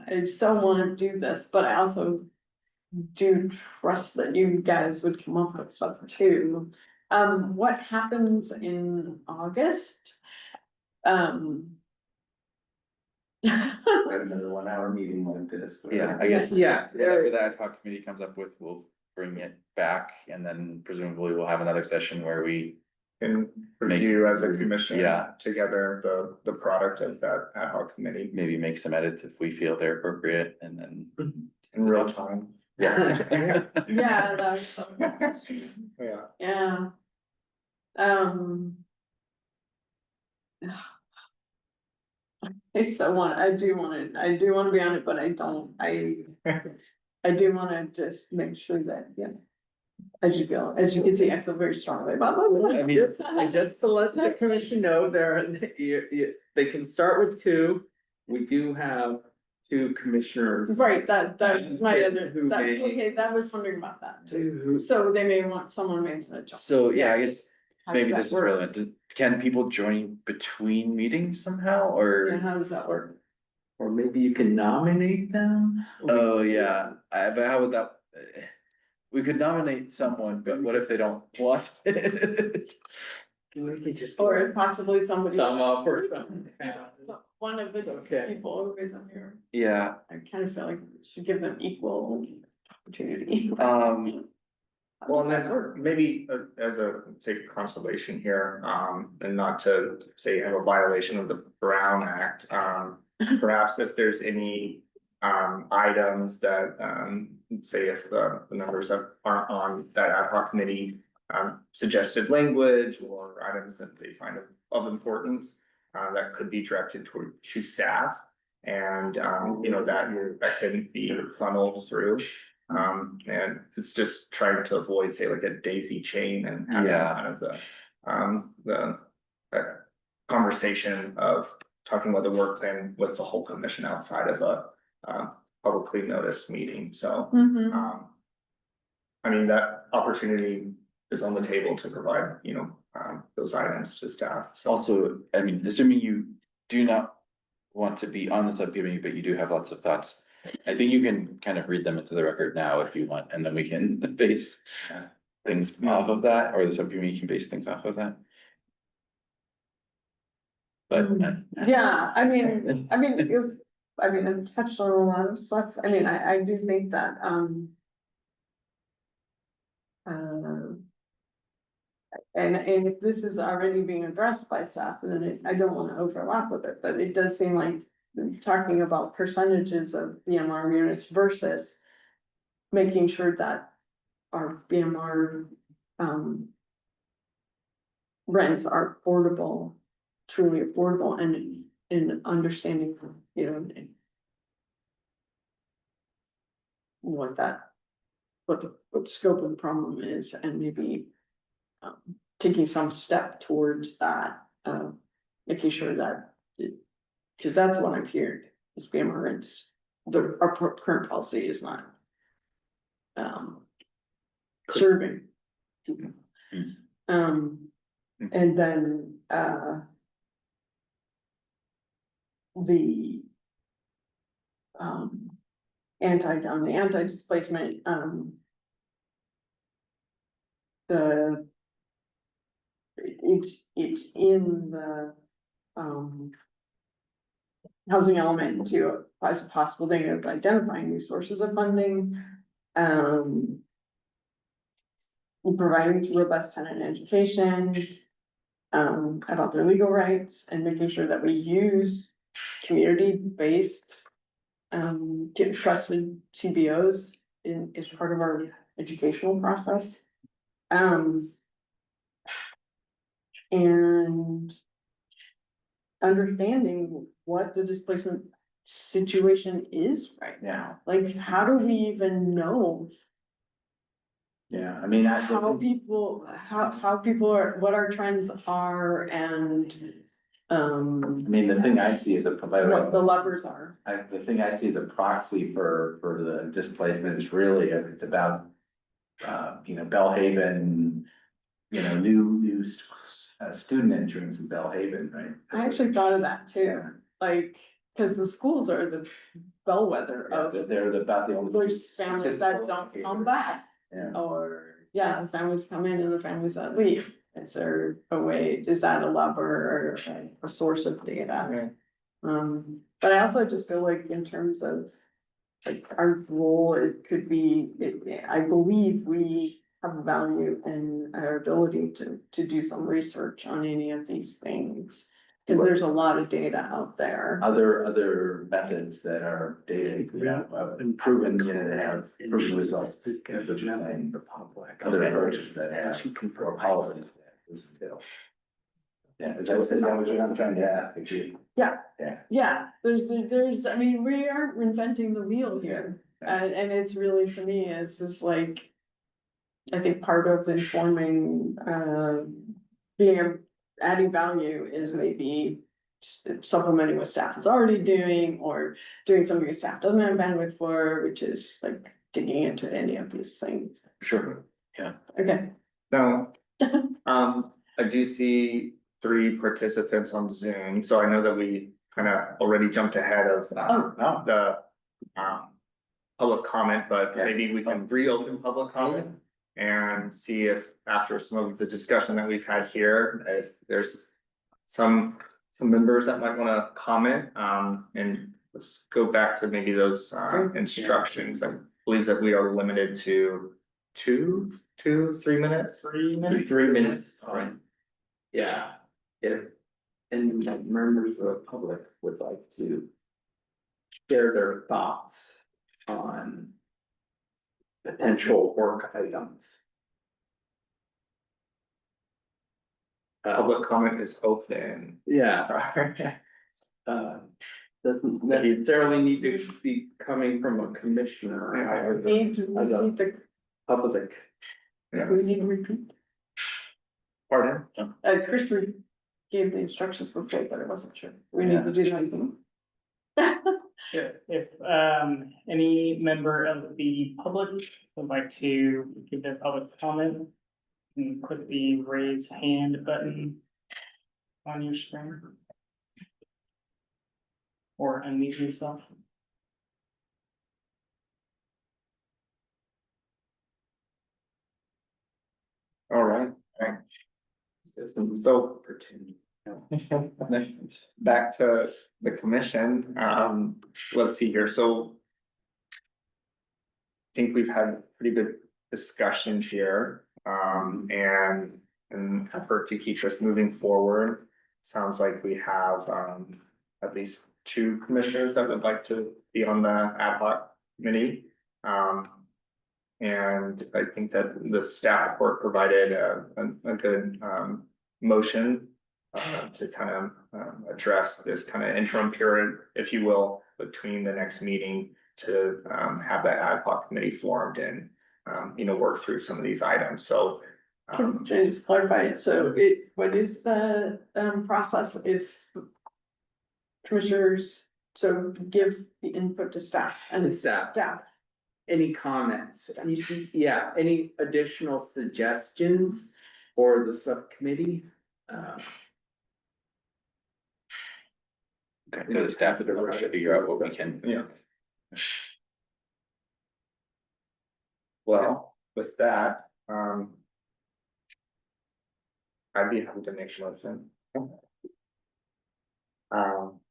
I so wanna do this, but I also do trust that you guys would come up with stuff too. What happens in August? Another 1 hour meeting like this. Yeah, I guess. Yeah. Whatever the ad hoc committee comes up with, we'll bring it back, and then presumably we'll have another session where we. can review as a Make- commission. yeah. Together the product of that ad hoc committee Maybe make some edits if we feel they're appropriate, and then. in real time. Yeah. Yeah, that's, Yeah. yeah. I do wanna be on it, but I don't, I do wanna just make sure that, yeah. As you can see, I feel very strongly about I mean, this. just to let the commission know, they can start with 2. We do have 2 commissioners. Right, that's my other, Who may- okay, that was wondering about that too. Who- So they may want someone making a job. So, yeah, I guess How maybe does this that is work? relevant. Can people join between meetings somehow, Yeah, or? how does that work? Or maybe you can nominate them? Oh, yeah, but how would that? We could nominate someone, but what if they don't want it? We could just. Or possibly somebody. Thumb up or something. One of the Okay. people who is on here, Yeah, I kind of feel like we should give them equal opportunity. Well, and then maybe as a, say, consolation here, and not to say have a violation of the Brown Act, perhaps if there's any items that, say if the members aren't on that ad hoc committee, suggested language or items that they find of importance, that could be directed to staff. And, that can be funneled through. And it's just trying to avoid, say, like a daisy chain and having Yeah. kind of the the. Conversation of talking about the work plan with the whole commission outside of a, publicly noticed meeting, so. Mhm. I mean, that opportunity is on the table to provide, those items to staff, so. Also, I mean, assuming you do not want to be on the subcommittee, but you do have lots of thoughts. I think you can kind of read them into the record now if you want, and then we can base things off of that, or the subcommittee can base things off of that. But. Yeah, I mean, I've touched on a lot of stuff, I mean, I do think that, and if this is already being addressed by staff, then I don't wanna overlap with it, but it does seem like talking about percentages of BMR units versus making sure that our BMR, rents are affordable, truly affordable, and in understanding, what the scope of the problem is, and maybe taking some step towards that, making sure that, cause that's what I'm hearing, is BMR rents, our current policy is not serving. And then, the anti-displacement, it's in the, housing element to, as a possible thing of identifying new sources of funding, providing robust tenant education, about their legal rights, and making sure that we use community-based, get trusted CBOs is part of our educational process. And understanding what the displacement situation is right now, like, how do we even know Yeah, I mean, how people are, what our trends are, and I mean, the thing I see is what the levers are. the thing I see as a proxy for the displacement is really, it's about, Bellhaven, new student entrance in Bellhaven, right? I actually thought of that too, like, cause the schools are the bellwether Yeah, of but they're about the only. those families that don't statistical come indicator. back. Yeah. Or, yeah, the families come in and the families that leave, is there a way, is that a lever or a source of data? But I also just feel like in terms of, like, our role, it could be, I believe we have value in our ability to do some research on any of these things. Cause there's a lot of data out there. Other methods that are data, proven, that have proven results. Other approaches that have, or policies. Yeah, is that what I'm trying to ask? Yeah, there's, I mean, we aren't reinventing the wheel here, and it's really, for me, it's just like. I think part of informing, adding value is maybe supplementing what staff is already doing, or doing something that staff doesn't have bandwidth for, which is like digging into any of these things. Sure. Okay. Now, I do see 3 participants on Zoom, so I know that we kind of already jumped ahead of, Oh. the, public comment, but Yeah. maybe we can reopen public comment. And see if after some of the discussion that we've had here, if there's some members that might wanna comment, and let's go back to maybe those instructions. I believe that we are limited to 3 minutes. 3 minutes. 3 minutes, alright. Yeah, if any members of the public would like to share their thoughts on potential work items. Public comment is open. Yeah, doesn't necessarily need to be coming from a commissioner. or We need the, Public. Yeah. we need to repeat. Pardon? Chris gave the instructions for Faith, but I wasn't sure. We need to do that. Sure. If any member of the public would like to give their public comment, you can click the raise hand button on your screen. Or unmute yourself. All right. So back to the commission, let's see here, so. I think we've had pretty good discussion here, and an effort to keep us moving forward. Sounds like we have, at least two commissioners that would like to be on the ad hoc committee. And I think that the staff report provided a good, motion. To kind of, address this kind of interim period, if you will, between the next meeting. To, have that ad hoc committee formed and, work through some of these items, so. Can I just clarify, so what is the process if commissioners, so give the input to staff And and staff, staff? any comments? Yeah, any additional suggestions for the subcommittee? Go to staff to figure out what we can. Yeah. Well, with that, I'd be happy to make a motion.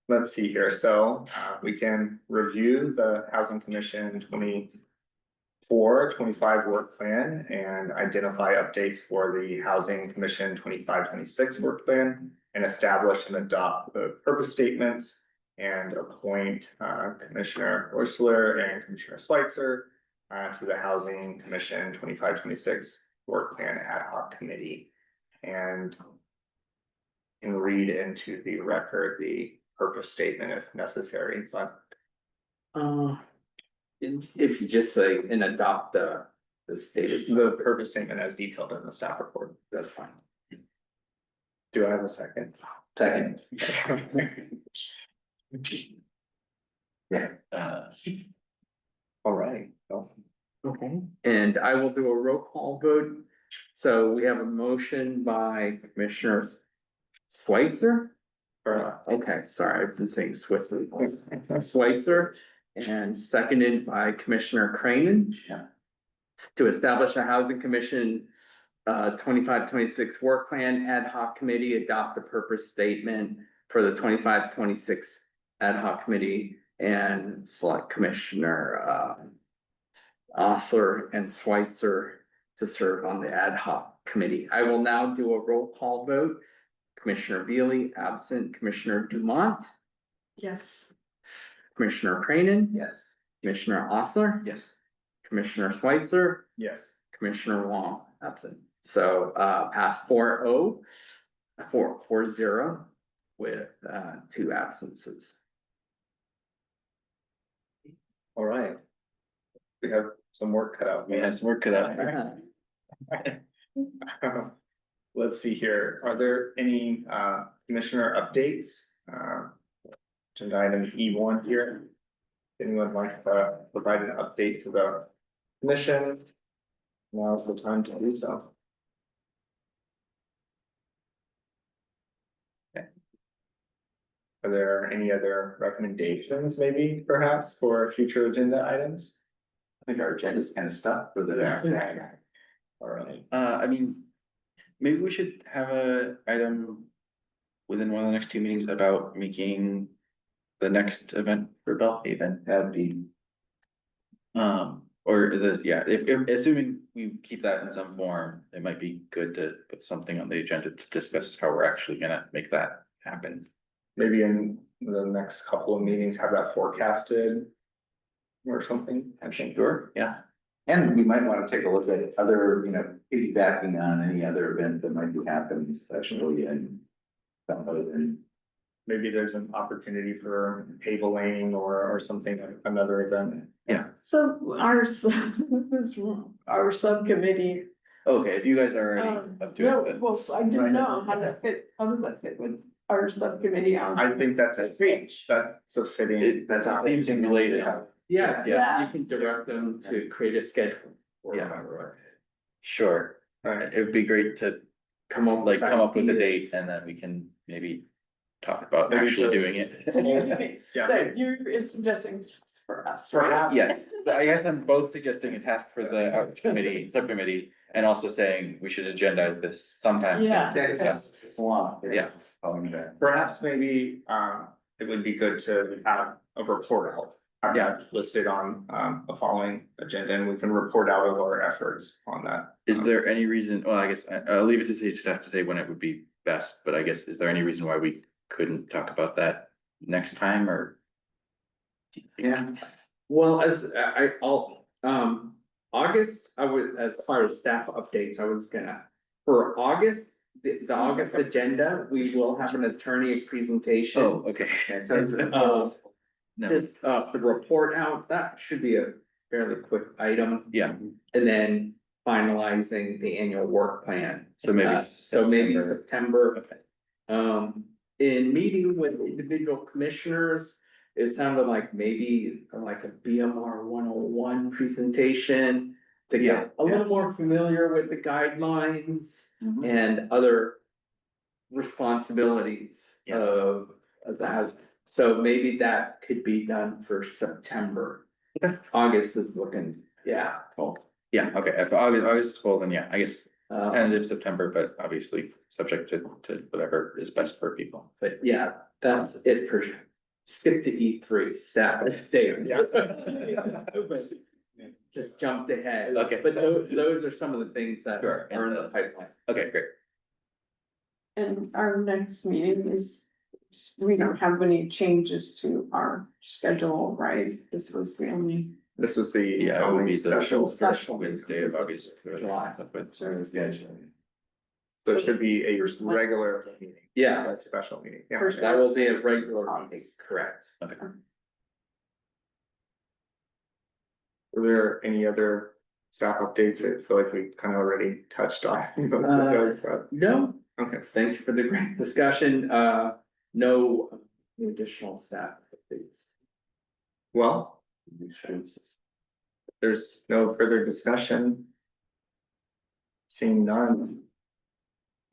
Let's see here, so, we can review the Housing Commission 24-25 work plan and identify updates for the Housing Commission 25-26 work plan. And establish and adopt the purpose statements and appoint, Commissioner Orsler and Commissioner Schweitzer. To the Housing Commission 25-26 work plan ad hoc committee. And can read into the record the purpose statement if necessary, but If you just say and adopt the stated, the purpose statement as detailed in the staff report. that's fine. Do I have a second? Second. All right, well, Okay. And I will do a roll call vote. So we have a motion by Commissioner Schweitzer. Okay, sorry, I've been saying Switzer. Schweitzer, and seconded by Commissioner Cranen. Yeah. To establish a housing commission, 25-26 work plan ad hoc committee, adopt the purpose statement for the 25-26 ad hoc committee, and select Commissioner Osler and Schweitzer to serve on the ad hoc committee. I will now do a roll call vote. Commissioner Beely, absent. Commissioner Dumont, Yes. Commissioner Cranen, Yes. Commissioner Osler, Yes. Commissioner Schweitzer, yes, Commissioner Wong, absent. So pass 4-0, 4-0 with 2 absences. all right. We have some work cut out. We have some work cut out. Let's see here, are there any commissioner updates? Agenda item E1 here. Anyone like to provide an update to the commission? Now's the time to do so. Okay. Are there any other recommendations maybe perhaps for future agenda items? I think our agenda's kind of stuck for the next. All right. I mean, maybe we should have a item within one of the next 2 meetings about making the next event for Bellhaven. That'd be, Or if assuming we keep that in some form, it might be good to put something on the agenda to discuss how we're actually gonna make that happen. Maybe in the next couple of meetings, have that forecasted. Or something, I think. Sure, yeah. and we might want to take a look at other, piggybacking on any other event that might be happening, especially in. And Maybe there's an opportunity for tabling or something, another event. So our subcommittee, Okay, if you guys are already up to No, it, then. well, so I didn't know how that fit, how does that fit with our subcommittee on? I think that's a fitting. That's how Seems related. Yeah, Yeah. you can direct them to create a schedule. or Yeah. whatever. Sure, Right. it would be great to Come up with come up with a date ideas. and then we can maybe talk about Maybe actually to- doing it. So Yeah. you're suggesting for us, Perhaps, right? Yeah, I guess I'm both suggesting a task for the outreach committee, subcommittee, and also saying we should agendize this sometime soon Yeah. to discuss. Yeah. Perhaps maybe, it would be good to have a report out. Have that listed on, a following agenda, and we can report out of our efforts on that. Is there any reason, well, I guess I'll leave it to city staff to say when it would be best, but I guess, is there any reason why we couldn't talk about that next time or? Yeah. Well, August, I was, as far as staff updates, I was gonna, for August, the August agenda, we will have an attorney presentation. Oh, okay. No, Just, the report out, that should be a fairly quick item. yeah, And then finalizing the annual work plan. so maybe. So maybe September. September. Okay. In meeting with individual commissioners, it sounded like maybe like a BMR 101 presentation. To Yeah, get a little more familiar with the guidelines Mhm. and other responsibilities Yeah. of the house. So maybe that could be done for September. August is looking, yeah, full. Yeah, okay, if August is full, then yeah, I guess Um, tentative September, but obviously subject to whatever is best for people. But yeah, that's it for skip to E3 staff updates. Just jumped ahead. Okay. But those are some of the things that Sure. are in the pipeline. Okay, great. And our next meeting is, we don't have any changes to our schedule, right? This was the only. This was the Yeah, it would only be the special, first Special. Wednesday of August. July. With- Sure. so it should be a regular meeting. Yeah, Not special meeting, yeah. First- that will be a regular meeting, correct. Were there any other staff updates? I feel like we kind of already touched on. But, No, okay, thank you for the great discussion. No additional staff updates. well, there's no further discussion. Seeing none.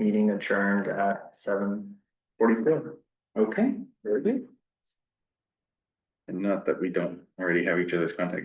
Meeting adjourned at 7:44. Okay, very good. And not that we don't already have each other's contact